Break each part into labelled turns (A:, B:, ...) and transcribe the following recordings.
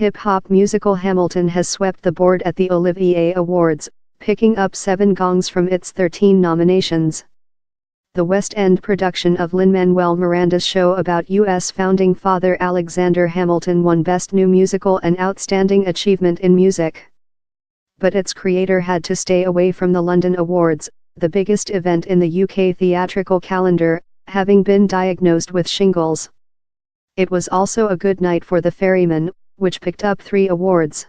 A: Hip-hop musical Hamilton has swept the board at the Olivier Awards, picking up 7 gongs from its 13 nominations. The West End production of Lin-Manuel Miranda's show about U.S. founding father Alexander Hamilton won Best New Musical and Outstanding Achievement in Music. But its creator had to stay away from the London Awards, the biggest event in the UK theatrical calendar, having been diagnosed with shingles. It was also a good night for The Ferryman, which picked up 3 awards.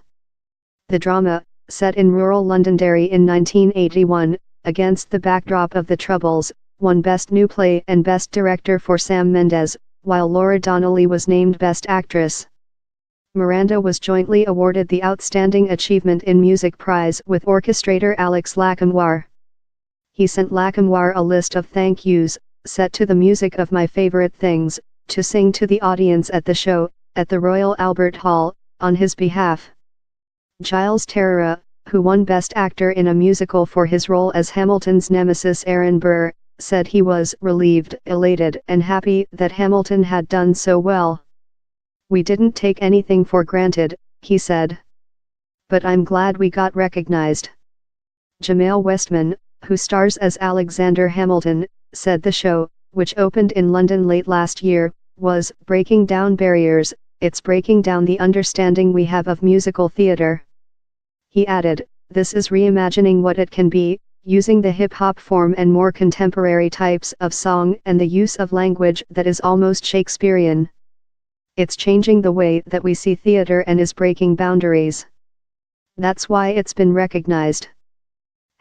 A: The drama, set in rural Londonderry in 1981, against the backdrop of the Troubles, won Best New Play and Best Director for Sam Mendes, while Laura Donnelly was named Best Actress. Miranda was jointly awarded the Outstanding Achievement in Music prize with orchestrator Alex Lacamoire. He sent Lacamoire a list of thank yous, set to the music of My Favorite Things, to sing to the audience at the show, at the Royal Albert Hall, on his behalf. Giles Terrera, who won Best Actor in a Musical for his role as Hamilton's nemesis Aaron Burr, said he was relieved, elated and happy that Hamilton had done so well. "We didn't take anything for granted," he said. "But I'm glad we got recognized." Jamel Westman, who stars as Alexander Hamilton, said the show, which opened in London late last year, was breaking down barriers. It's breaking down the understanding we have of musical theatre. He added, "This is reimagining what it can be, using the hip-hop form and more contemporary types of song and the use of language that is almost Shakespearean. It's changing the way that we see theatre and is breaking boundaries. That's why it's been recognized."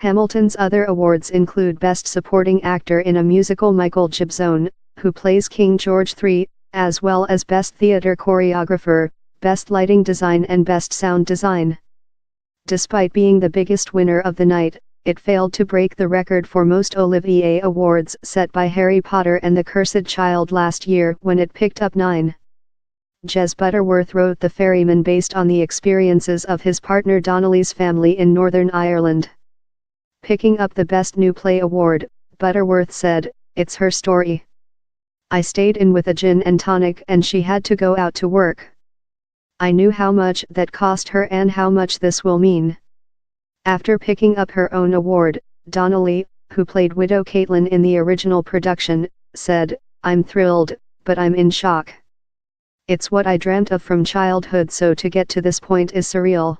A: Hamilton's other awards include Best Supporting Actor in a Musical Michael Gibson, who plays King George III, as well as Best Theatre Choreographer, Best Lighting Design and Best Sound Design. Despite being the biggest winner of the night, it failed to break the record for most Olivier Awards set by Harry Potter and the Cursed Child last year when it picked up 9. Jez Butterworth wrote The Ferryman based on the experiences of his partner Donnelly's family in Northern Ireland. Picking up the Best New Play award, Butterworth said, "It's her story. I stayed in with a gin and tonic and she had to go out to work. I knew how much that cost her and how much this will mean." After picking up her own award, Donnelly, who played Widow Caitlin in the original production, said, "I'm thrilled, but I'm in shock. It's what I dreamt of from childhood, so to get to this point is surreal."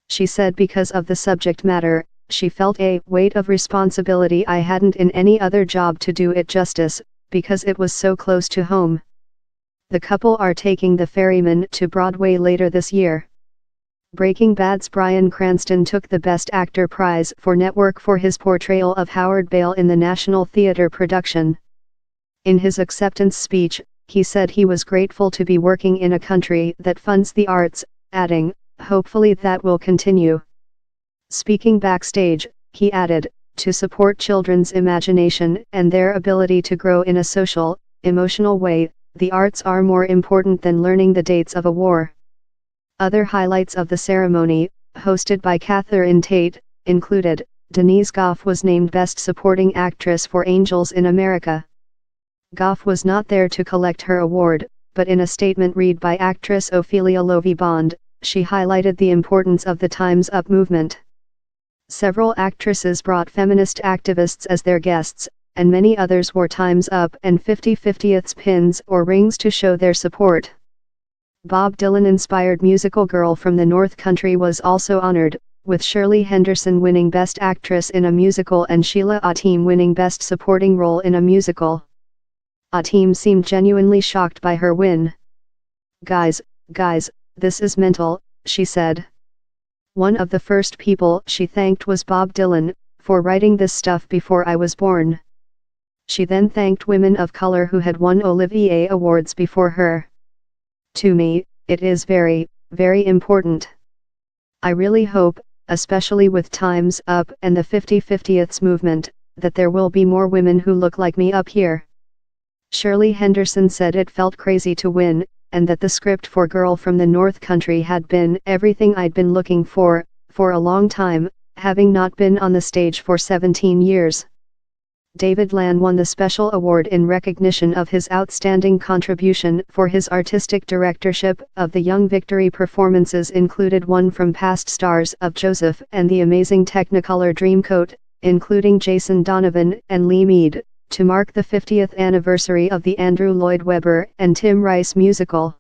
A: She said because of the subject matter, she felt a weight of responsibility I hadn't in any other job to do it justice, because it was so close to home. The couple are taking The Ferryman to Broadway later this year. Breaking Bad's Bryan Cranston took the Best Actor prize for Network for his portrayal of Howard Bale in the National Theatre production. In his acceptance speech, he said he was grateful to be working in a country that funds the arts, adding, "Hopefully that will continue." Speaking backstage, he added, "To support children's imagination and their ability to grow in a social, emotional way, the arts are more important than learning the dates of a war." Other highlights of the ceremony, hosted by Catherine Tate, included, Denise Gough was named Best Supporting Actress for Angels in America. Gough was not there to collect her award, but in a statement read by actress Ophelia Lovey-Bond, she highlighted the importance of the Time's Up movement. Several actresses brought feminist activists as their guests, and many others wore Time's Up and 50/50ths pins or rings to show their support. Bob Dylan-inspired musical Girl from the North Country was also honored, with Shirley Henderson winning Best Actress in a Musical and Sheila Atim winning Best Supporting Role in a Musical. Atim seemed genuinely shocked by her win. Guys, this is mental," she said. One of the first people she thanked was Bob Dylan, for writing this stuff before I was born. She then thanked women of color who had won Olivier Awards before her. "To me, it is very, very important. I really hope, especially with Time's Up and the 50/50ths movement, that there will be more women who look like me up here." Shirley Henderson said it felt crazy to win, and that the script for Girl from the North Country had been everything I'd been looking for a long time, having not been on the stage for 17 years. David Lan won the special award in recognition of his outstanding contribution for his artistic directorship of the Young Victory performances included one from past stars of Joseph and the Amazing Technicolor Dreamcoat, including Jason Donovan and Lee Mead, to mark the 50th anniversary of the Andrew Lloyd Webber and Tim Rice musical.